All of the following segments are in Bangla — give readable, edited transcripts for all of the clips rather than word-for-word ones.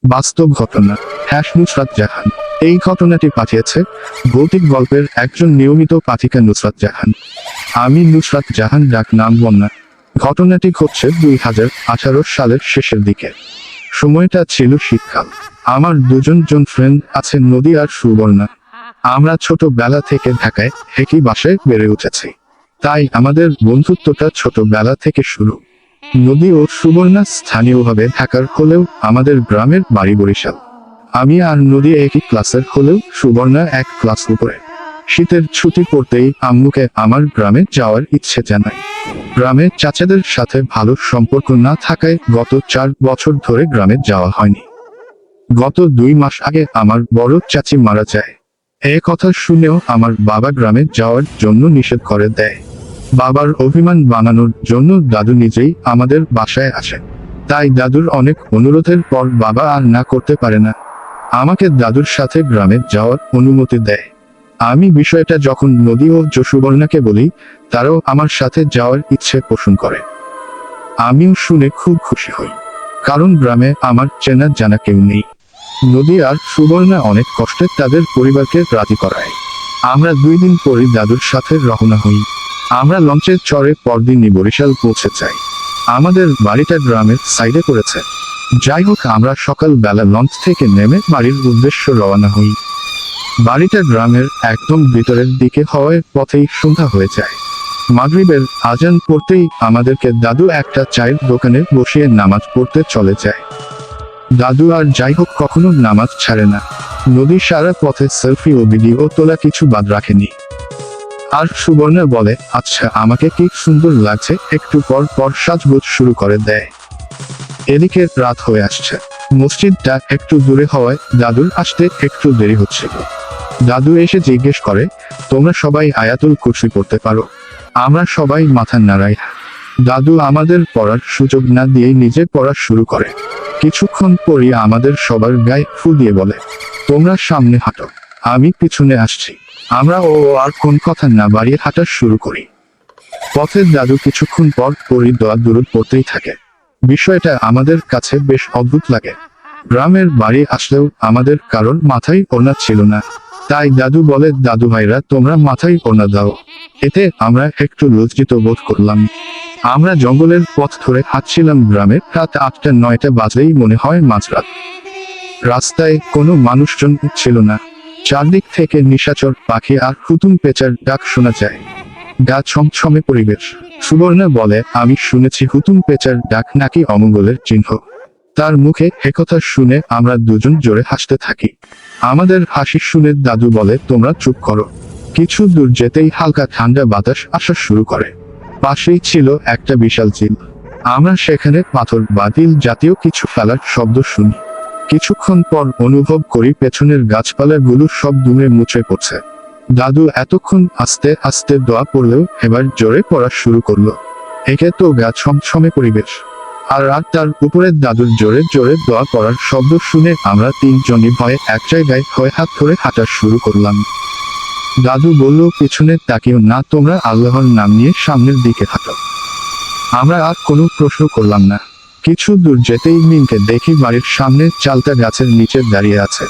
বাস্তব ঘটনা। নুসরাত জাহান। এই ঘটনাটি পাঠিয়েছে ভৌতিক গল্পের একজন নিয়মিত পাঠিকা নুসরাত জাহান। আমি নুসরাত জাহান, ডাক নাম বন্যা। ঘটনাটি ঘটছে 2018 সালের শেষের দিকে। সময়টা ছিল শীতকাল। আমার দুজন ফ্রেন্ড আছে, নদী আর সুবর্ণা। আমরা ছোটবেলা থেকে ঢাকায় একই বাসায় বেড়ে উঠেছি, তাই আমাদের বন্ধুত্বটা ছোটবেলা থেকে শুরু। নদী ও সুবর্ণা স্থানীয়ভাবে ঢাকার হলেও আমাদের গ্রামের বাড়ি বরিশাল। আমি আর নদী একই ক্লাসের হলেও সুবর্ণা এক ক্লাস উপরে। শীতের ছুটি পড়তেই আম্মুকে আমার গ্রামে যাওয়ার ইচ্ছে জানাই। গ্রামে চাচাদের সাথে ভালো সম্পর্ক না থাকায় গত 4 বছর ধরে গ্রামে যাওয়া হয়নি। গত 2 মাস আগে আমার বড় চাচি মারা যায়। এ কথা শুনেও আমার বাবা গ্রামে যাওয়ার জন্য নিষেধ করে দেয়। বাবার অভিমান বানানোর জন্য দাদু নিজেই আমাদের বাসায় আসে। তাই দাদুর অনেক অনুরোধের পর বাবা আর না করতে পারে না, আমাকে দাদুর সাথে গ্রামে যাওয়ার অনুমতি দেয়। আমি বিষয়টা যখন নদী ও সুবর্ণাকে বলি, তারাও আমার সাথে যাওয়ার ইচ্ছে পোষণ করে। আমিও শুনে খুব খুশি হই, কারণ গ্রামে আমার চেনা জানা কেউ নেই। নদী আর সুবর্ণা অনেক কষ্টে তাদের পরিবারকে রাজি করায়। আমরা 2 দিন পরই দাদুর সাথে রওনা হই। আমরা লঞ্চে চড়ে পরদিনই বরিশাল পৌঁছে যাই। আমাদের বাড়িটা গ্রামের সাইডে পড়েছে। যাই হোক, আমরা সকালবেলা লঞ্চ থেকে নেমে বাড়ির উদ্দেশ্যে রওনা হই। বাড়িটা গ্রামের একদম ভিতরের দিকে হওয়ায় পথেই সন্ধ্যা হয়ে যায়। মাগরিবের আজান পড়তেই আমাদেরকে দাদু একটা চায়ের দোকানে বসিয়ে নামাজ পড়তে চলে যায়। দাদু আর যাই হোক কখনো নামাজ ছাড়ে না। নদী সারা পথে সেলফি ও ভিডিও তোলা কিছু বাদ রাখেনি। আর সুবর্ণা বলে, আচ্ছা আমাকে কি সুন্দর লাগছে, একটু পর পর সাজগোজ শুরু করে দেয়। এদিকে রাত হয়ে আসছে। মসজিদটা একটু দূরে হওয়ায় দাদুর আসতে একটু দেরি হচ্ছিল। দাদু এসে জিজ্ঞেস করে, তোমরা সবাই আয়াতুল কুরসি পড়তে পারো? আমরা সবাই মাথা নাড়াই। দাদু আমাদের পড়ার সুযোগ না দিয়েই নিজে পড়া শুরু করে। কিছুক্ষণ পরই আমাদের সবার গায়ে ফু দিয়ে বলে, তোমরা সামনে হাঁটো, আমি পিছনে আসছি। আমরা আর কোন কথা না বাড়িয়ে হাঁটা শুরু করি। পথে দাদু কিছুক্ষণ পর পরই দোয়া দুরূদ পড়তেই থাকে। বিষয়টা আমাদের কাছে বেশ অদ্ভুত লাগে। গ্রামের বাড়ি আসলেও আমাদের কারোর মাথায় ওড়না ছিল না। তাই দাদু বলে, দাদু ভাইরা তোমরা মাথায় ওড়না দাও। এতে আমরা একটু লজ্জিত বোধ করলাম। আমরা জঙ্গলের পথ ধরে হাঁটছিলাম। গ্রামে রাত 8টা-9টা বাজলেই মনে হয় মাঝরাত। রাস্তায় কোনো মানুষজন ছিল না। চারদিক থেকে নিশাচর পাখি আর হুতুম পেঁচার ডাক শোনা যায়। গা ছমছমে পরিবেশ। সুবর্ণা বলে, আমি শুনেছি হুতুম পেঁচার ডাক নাকি অমঙ্গলের চিহ্ন। তার মুখে একথা শুনে আমরা দুজন জোরে হাসতে থাকি। আমাদের হাসি শুনে দাদু বলে, তোমরা চুপ করো। কিছু দূর যেতেই হালকা ঠান্ডা বাতাস আসা শুরু করে। পাশেই ছিল একটা বিশাল ঝিল। আমরা সেখানে পাথর বা তিল জাতীয় কিছু ফেলার শব্দ শুনি। কিছুক্ষণ পর অনুভব করি পেছনের গাছপালাগুলো সব দুমড়ে মুচড়ে পড়ছে। দাদু এতক্ষণ আস্তে আস্তে দোয়া পড়লেও এবার জোরে পড়া শুরু করলো। একে তো গা ছমছমে পরিবেশ, আর তার উপরে দাদুর জোরে জোরে দোয়া পড়ার শব্দ শুনে আমরা 3 জনই ভয়ে এক জায়গায় হয়ে হাত ধরে হাঁটা শুরু করলাম। দাদু বলল, পিছনে তাকিও না, তোমরা আল্লাহর নাম নিয়ে সামনের দিকে হাঁটো। আমরা আর কোনো প্রশ্ন করলাম না। কিছু দূর যেতেই মিমকে দেখি বাড়ির সামনে চালতা গাছের নিচে দাঁড়িয়ে আছে।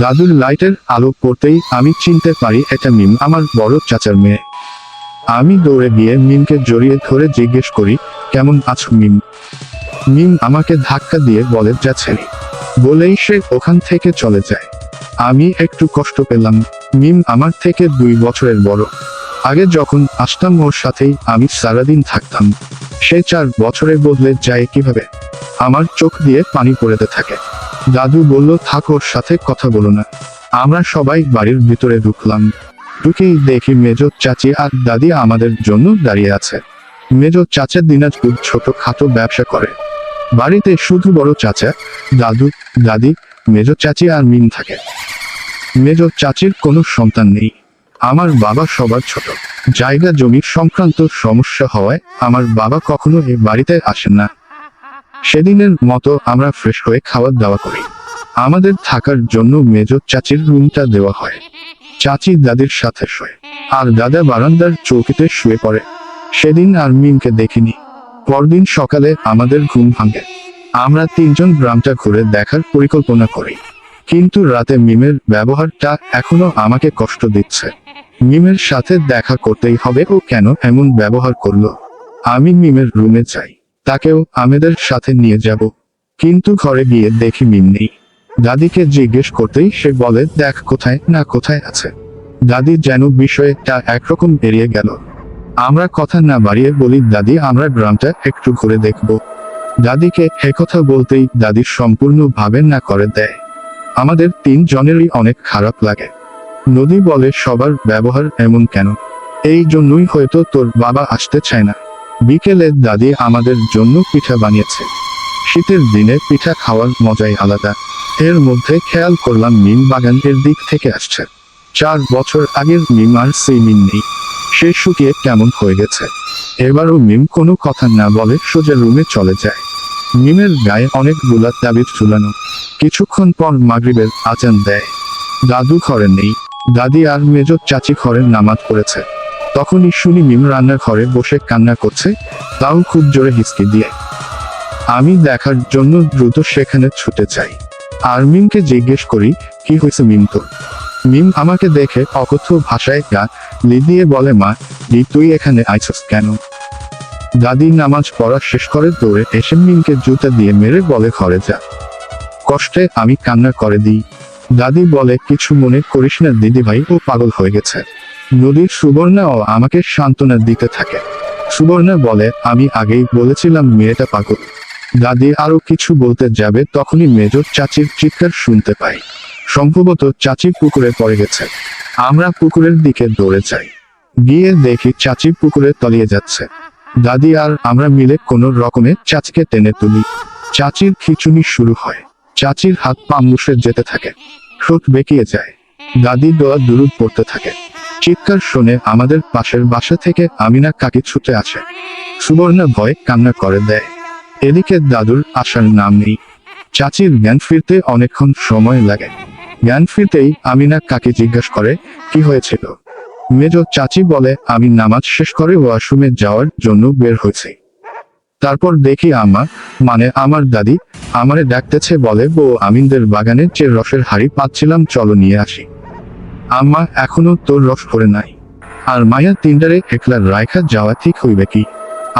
দাদুর লাইটের আলো পড়তেই আমি চিনতে পারি এটা মিম, আমার বড় চাচার মেয়ে। আমি দৌড়ে গিয়ে মিমকে জড়িয়ে ধরে জিজ্ঞেস করি, কেমন আছো মিম? মিম আমাকে ধাক্কা দিয়ে বলে, যাচ্ছে, বলেই সে ওখান থেকে চলে যায়। আমি একটু কষ্ট পেলাম। মিম আমার থেকে 2 বছরের বড়। আগে যখন আসতাম ওর সাথেই আমি সারাদিন থাকতাম। সে 4 বছরে বদলে যায় কিভাবে? আমার চোখ দিয়ে পানি পড়তে থাকে। দাদু বলল, থাক, ওর সাথে কথা বলো না। আমরা সবাই বাড়ির ভিতরে ঢুকলাম। ঢুকেই দেখি মেজ চাচি আর দাদি আমাদের জন্য দাঁড়িয়ে আছে। মেজ চাচা দিনাজপুর ছোটখাটো ব্যবসা করে। বাড়িতে শুধু বড় চাচা, দাদু, দাদি, মেজ চাচি আর মিম থাকে। মেজ চাচির কোনো সন্তান নেই। আমার বাবা সবার ছোট। জায়গা জমি সংক্রান্ত সমস্যা হওয়ায় আমার বাবা কখনো এ বাড়িতে আসেন না। সেদিনের মতো আমরা ফ্রেশ হয়ে খাওয়া দাওয়া করি। আমাদের থাকার জন্য মেজ চাচির রুমটা দেওয়া হয়। চাচি দাদির সাথে শোয়, আর দাদা বারান্দার চৌকিতে শুয়ে পড়ে। সেদিন আর মিমকে দেখিনি। পরদিন সকালে আমাদের ঘুম ভাঙে। আমরা তিনজন গ্রামটা ঘুরে দেখার পরিকল্পনা করি, কিন্তু রাতে মিমের ব্যবহারটা এখনো আমাকে কষ্ট দিচ্ছে। মিমের সাথে দেখা করতেই হবে, ও কেন এমন ব্যবহার করলো। আমি মিমের রুমে যাই, তাকেও আমাদের সাথে নিয়ে যাব, কিন্তু ঘরে গিয়ে দেখি মিম নেই। দাদিকে জিজ্ঞেস করতেই সে বলে দেখ কোথায় না কোথায় আছে। দাদি যেন বিষয়টা একরকম এড়িয়ে গেল। আমরা কথা না বাড়িয়ে বলি দাদি আমরা গ্রামটা একটু ঘুরে দেখব। দাদিকে একথা বলতেই দাদি সম্পূর্ণভাবে না করে দেয়। আমাদের তিনজনেরই অনেক খারাপ লাগে। নদী বলে সবার ব্যবহার এমন কেন, এই জন্যই হয়তো তোর বাবা আসতে চায় না। বিকেলে দাদি আমাদের জন্য পিঠা বানিয়েছে। শীতের দিনে পিঠা খাওয়ার মজাই আলাদা। এর মধ্যে খেয়াল করলাম মিম বাগানের দিক থেকে আসছে। 4 বছর আগের মিম আর সেই মিম নেই, সে শুকিয়ে কেমন হয়ে গেছে। এবারও মিম কোনো কথা না বলে সোজা রুমে চলে যায়। মিমের গায়ে অনেকগুলা তাবিজ ঝুলানো। কিছুক্ষণ পর মাগরিবের আজান দেয়। দাদু ঘরে নেই, দাদি আর মেজ চাচি ঘরে নামাজ পড়েছে। তখনই শুনি মিম রান্নাঘরে বসে কান্না করছে, তাও খুব জোরে হিসকি দিয়ে। আমি দেখার জন্য দ্রুত সেখানে ছুটে যাই, আর মিমকে জিজ্ঞেস করি কি হয়েছে মিম তোর। মিম আমাকে দেখে অকথ্য ভাষায় গা লি দিয়ে বলে মা তুই এখানে আইছস কেন। দাদি নামাজ পড়া শেষ করে দৌড়ে এসে মিমকে জুতা দিয়ে মেরে বলে ঘরে যা। কষ্টে আমি কান্না করে দিই। দাদি বলে কিছু মনে করিস না দিদিভাই, ও পাগল হয়ে গেছে। নদীর সুবর্ণা ও আমাকে সান্ত্বনা দিতে থাকে। সুবর্ণা বলে আমি আগেই বলেছিলাম মেয়েটা পাগল। দাদি আরো কিছু বলতে যাবে তখনই মেজর চাচির চিৎকার শুনতে পাই। সম্ভবত চাচি পুকুরে পড়ে গেছে। আমরা পুকুরের দিকে দৌড়ে যাই, গিয়ে দেখি চাচি পুকুরে তলিয়ে যাচ্ছে। দাদি আর আমরা মিলে কোনো রকমে চাচিকে টেনে তুলি। চাচির খিঁচুনি শুরু হয়, চাচির হাত পা মুষে যেতে থাকে, ঠোঁট বেঁকিয়ে যায়। দাদি দোয়া দুরুদ পড়তে থাকে। চিৎকার শুনে আমাদের পাশের বাসা থেকে আমিনা কাকি ছুটে আসে। সুবর্ণা ভয়ে কান্না করে দেয়। এদিকে দাদুর আসার নাম নেই। চাচির জ্ঞান ফিরতে অনেকক্ষণ সময় লাগে। জ্ঞান ফিরতেই আমিনা কাকি জিজ্ঞাসা করে কি হয়েছিল। মেজ চাচি বলে আমি নামাজ শেষ করে ওয়াশরুমে যাওয়ার জন্য বের হয়েছি। তারপর দেখি আমার দাদি আমারে ডাকতেছে, বলে বউ আমিনদের বাগানে যে রসের হাড়ি পাচ্ছিলাম চলো নিয়ে আসি। আম্মা এখনো তোর রস করে নাই, আর মায়া তিনটারে একলা রায়খা যাওয়া ঠিক হইবে কি।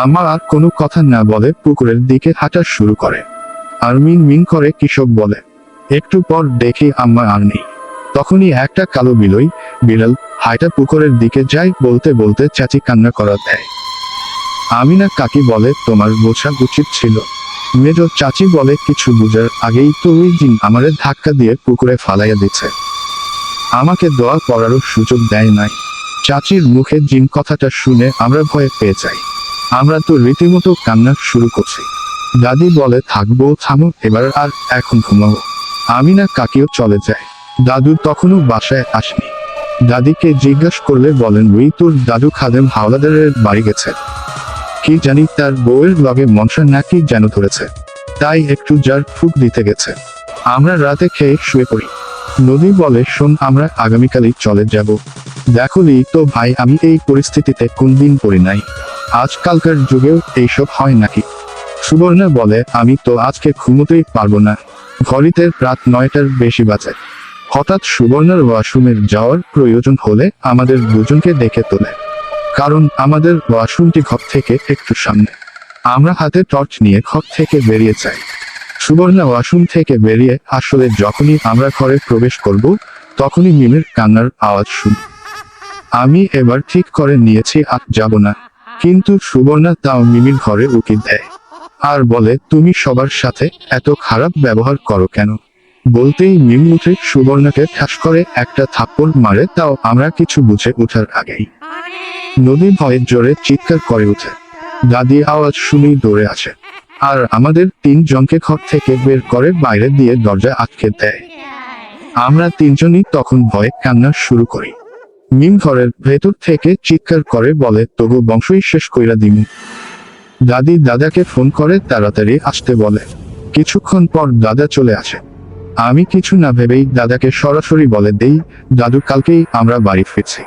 আম্মা আর কোনো কথা না বলে পুকুরের দিকে হাঁটা শুরু করে, আর মিন মিন করে কিসব বলে। একটু পর দেখি আম্মা আর নেই। তখনই একটা কালো বিড়াল হাইটা পুকুরের দিকে যায়। বলতে বলতে চাচি কান্না করা দেয়। আমিনা কাকি বলে তোমার বোঝা উচিত ছিল। মেজ চাচি বলে কিছু বুঝার আগেই তো ওই জিন আমারে ধাক্কা দিয়ে পুকুরে ফালাইয়া দিচ্ছে, আমাকে দোয়া করারও সুযোগ দেয় নাই। চাচির মুখে জিন কথাটা শুনে আমরা ভয়ে পেয়ে যাই। আমরা তো রীতিমতো কান্না শুরু করছি। দাদি বলে থাকবো থামো এবার, আর এখন ঘুমাবো। আমিনা কাকিও চলে যায়। দাদু তখনও বাসায় আসেনি। দাদিকে জিজ্ঞাসা করলে বলেন ওই তোর দাদু খাদেম হাওলাদারের বাড়ি গেছে, কি জানি তার বউয়ের লগে মনসা নাকি যেন ধরেছে, তাই একটু জার ফুক দিতে গেছে। আমরা রাতে খেয়ে শুয়ে পড়ি। নদী বলে শোন আমরা আগামীকালই চলে যাব। দেখলি তো ভাই আমি এই পরিস্থিতিতে কোনদিন পড়ি নাই, আজকালকার যুগেও এইসব হয় নাকি। সুবর্ণা বলে আমি তো আজকে ঘুমোতেই পারবো না, ঘড়িতে রাত 9টার বেশি বাজে। হঠাৎ সুবর্ণার ওয়াশরুমের যাওয়ার প্রয়োজন হলে আমাদের দুজনকে ডেকে তোলে, কারণ আমাদের ওয়াশরুমটি ঘর থেকে একটু সামনে। আমরা হাতে টর্চ নিয়ে ঘর থেকে বেরিয়ে যাই। সুবর্ণা ওয়াশরুম থেকে বেরিয়ে আসলে যখনই আমরা ঘরে প্রবেশ করব তখনই মিমের কান্নার আওয়াজ শুনি। আমি এবার ঠিক করে নিয়েছি আর যাব না, কিন্তু সুবর্ণা তাও মিমির ঘরে উকি দেয় আর বলে তুমি সবার সাথে এত খারাপ ব্যবহার করো কেন। বলতেই মিম উঠে সুবর্ণাকে ঠাস করে একটা থাপ্পড় মারে, তাও আমরা কিছু বুঝে ওঠার আগেই। নদী ভয়ে জোরে চিৎকার করে ওঠে। দাদি আওয়াজ শুনেই দৌড়ে আসে, আর আমাদের তিনজনকে ঘর থেকে বের করে বাইরে দিয়ে দরজা আটকে দেয়। আমরা তিনজনই তখন ভয়ে কান্না শুরু করি। মিম ঘরের ভেতর থেকে চিৎকার করে বলে তবু বংশই শেষ কইরা দিমু। দাদি দাদাকে ফোন করে তাড়াতাড়ি আসতে বলে। কিছুক্ষণ পর দাদা চলে আসে। আমি কিছু না ভেবেই দাদাকে সরাসরি বলে দেই দাদু কালকেই আমরা বাড়ি ফিরছি।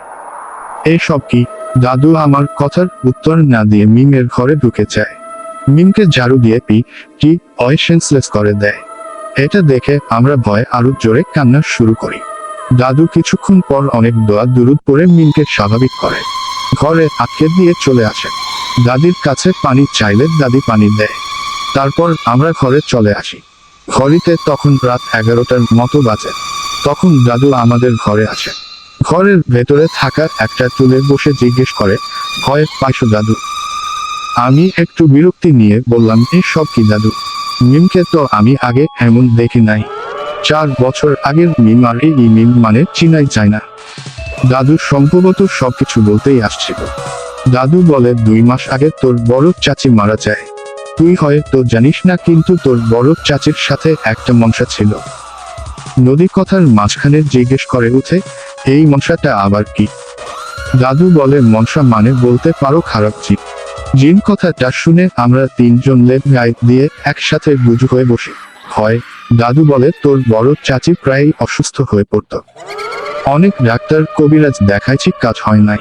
এসব কি? দাদু আমার কথার উত্তর না দিয়ে মিমের ঘরে ঢুকে যায়। মিমকে ঝাড়ু দিয়ে কি সেন্সলেস করে দেয়। এটা দেখে আমরা ভয়ে আরো জোরে কান্না শুরু করি। দাদু কিছুক্ষণ পর অনেক দোয়া দুরুদ পড়ে মিমকে স্বাভাবিক করে ঘরে আটকে দিয়ে চলে আসে। দাদির কাছে পানি চাইলে দাদি পানি দেয়। তারপর আমরা ঘরে চলে আসি। ঘড়িতে তখন রাত 11টার মতো বাজে। তখন দাদু আমাদের ঘরে আসে। ঘরের ভেতরে থাকা একটা টুলে বসে জিজ্ঞেস করে, ভয় পাইছো দাদু? আমি একটু বিরক্তি নিয়ে বললাম, সব কি দাদু? মিমকে তো আমি আগে এমন দেখি নাই। 4 বছর আগের মিম আর এই মিম মানে চিনাই যায় না। দাদু সম্ভবত সবকিছু বলতেই আসছিল। দাদু বলে, 2 মাস আগে তোর বড় চাচি মারা যায়। তুই হয়তো জানিস না, কিন্তু তোর বড় চাচির সাথে একটা মনসা ছিল। নদী কথার মাঝখানে জিজ্ঞেস করে উঠে, এই মনসাটা আবার কি? দাদু বলে, মনসা মানে বলতে পারো খারাপ জিন। জিন কথাটা শুনে আমরা 3 জন লেপ গায়ে দিয়ে একসাথে বুঝ হয়ে বসি। হয় দাদু বলে, তোর বড় চাচি প্রায় অসুস্থ হয়ে পড়ত। অনেক ডাক্তার কবিরাজ দেখাইছি, কাজ হয় নাই।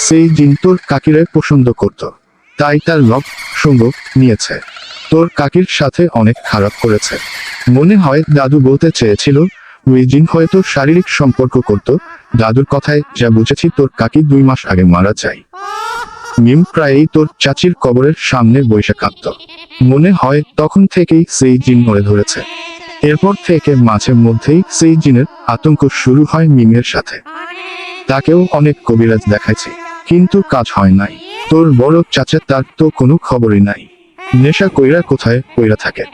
সেই জিন তোর কাকিরে পছন্দ করত, তাই তার লব সঙ্গ নিয়েছে। তোর কাকির সাথে অনেক খারাপ করেছে। মনে হয় দাদু বলতে চেয়েছিল ওই জিন হয়তো শারীরিক সম্পর্ক করত। দাদুর কথায় যা বুঝেছি, তোর কাকি 2 মাস আগে মারা যায়। মিম প্রায়ই তোর চাচির কবরের সামনে বসে কাঁদত। মনে হয় তখন থেকেই সেই জিন ধরে ধরেছে। এরপর থেকে মাঝে মধ্যেই সেই জিনের আতঙ্ক শুরু হয় মিমের সাথে। তাকেও অনেক কবিরাজ দেখাইছে, কিন্তু কাজ হয় নাই। তোর বড় চাচা, তার তো কোনো খবরই নাই। নেশা কইরা কোথায় কইরা থাকে।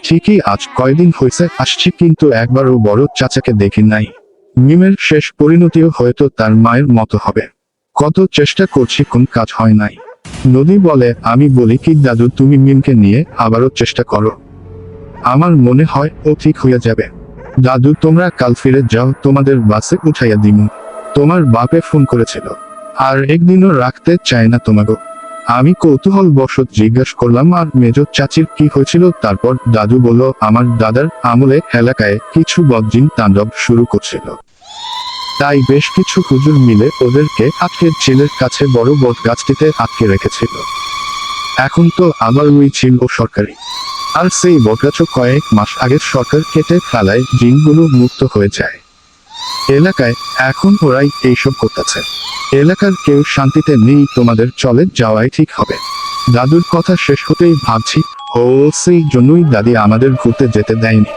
ঠিকই আজ কয়দিন হয়েছে আসছি, কিন্তু একবারও বড় চাচাকে দেখি নাই। মিমের শেষ পরিণতিও হয়তো তার মায়ের মতো হবে। কত চেষ্টা করছি, কোন কাজ হয় নাই। নদী বলে, আমি বলি কি দাদু, তুমি মিমকে নিয়ে আবারও চেষ্টা করো। আমার মনে হয় ও ঠিক হয়ে যাবে। দাদু, তোমরা কাল ফিরে যাও, তোমাদের বাসে উঠাইয়া দিমু। তোমার বাপে ফোন করেছিল, আর একদিনও রাখতে চায় না তোমাকে। আমি কৌতূহল বশত জিজ্ঞাসা করলাম, আর মেজ চাচির কি হয়েছিল? তারপর দাদু বলল, আমার দাদার আমলে এলাকায় কিছু বদজিন তাণ্ডব শুরু করছিল। তাই বেশ কিছু হুজুর মিলে ওদেরকে আটকে ছেলের কাছে বড় বট গাছটিতে আটকে রেখেছিল। এখন তো আবার ওই ছিল সরকারি, আর সেই বটগাছও কয়েক মাস আগে সরকার কেটে ফেলায় জিনগুলো মুক্ত হয়ে যায়। এলাকায় এখন ওরাই এইসব করতেছে। এলাকার কেউ শান্তিতে নেই, তোমাদের চলে যাওয়াই ঠিক হবে। দাদুর কথা শেষ হতেই ভাবছি, ও সেই জন্যই দাদি আমাদের ঘুরতে যেতে দেয়নি।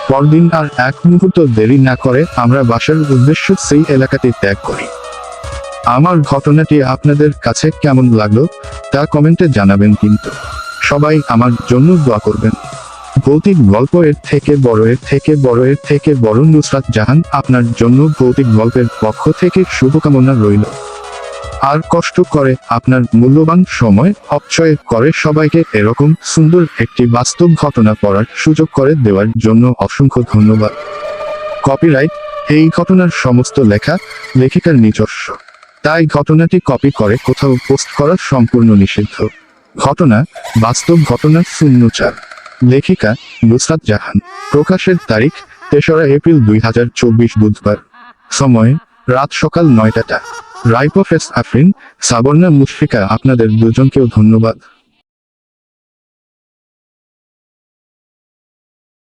পরদিন আর এক মুহূর্ত দেরি না করে আমরা বাসার উদ্দেশ্য সেই এলাকাটি ত্যাগ করি। আমার ঘটনাটি আপনাদের কাছে কেমন লাগলো তা কমেন্টে জানাবেন, কিন্তু সবাই আমার জন্য দোয়া করবেন। ভৌতিক গল্প এর থেকে বড়, এর থেকে বড়, এর থেকে বড়। নুসরাত জাহান আপনার জন্য ভৌতিক গল্পের পক্ষ থেকে শুভকামনা রইল। আর কষ্ট করে আপনার মূল্যবান সময় অপচয় করে সবাইকে এরকম সুন্দর একটি বাস্তব ঘটনা পড়ার সুযোগ করে দেওয়ার জন্য অসংখ্য ধন্যবাদ। কপিরাইট, এই ঘটনার সমস্ত লেখা লেখিকার নিজস্ব, তাই ঘটনাটি কপি করে কোথাও পোস্ট করা সম্পূর্ণ নিষিদ্ধ। ঘটনা বাস্তব ঘটনা ০৪। লেখিকা নুসরাত জাহান। প্রকাশের তারিখ ৩রা এপ্রিল ২০২৪ বুধবার। সময় রাত সকাল ৯টা। রাইপফেস আফরিন, সাবর্ণা মুশফিকা, আপনাদের দুজনকেও ধন্যবাদ।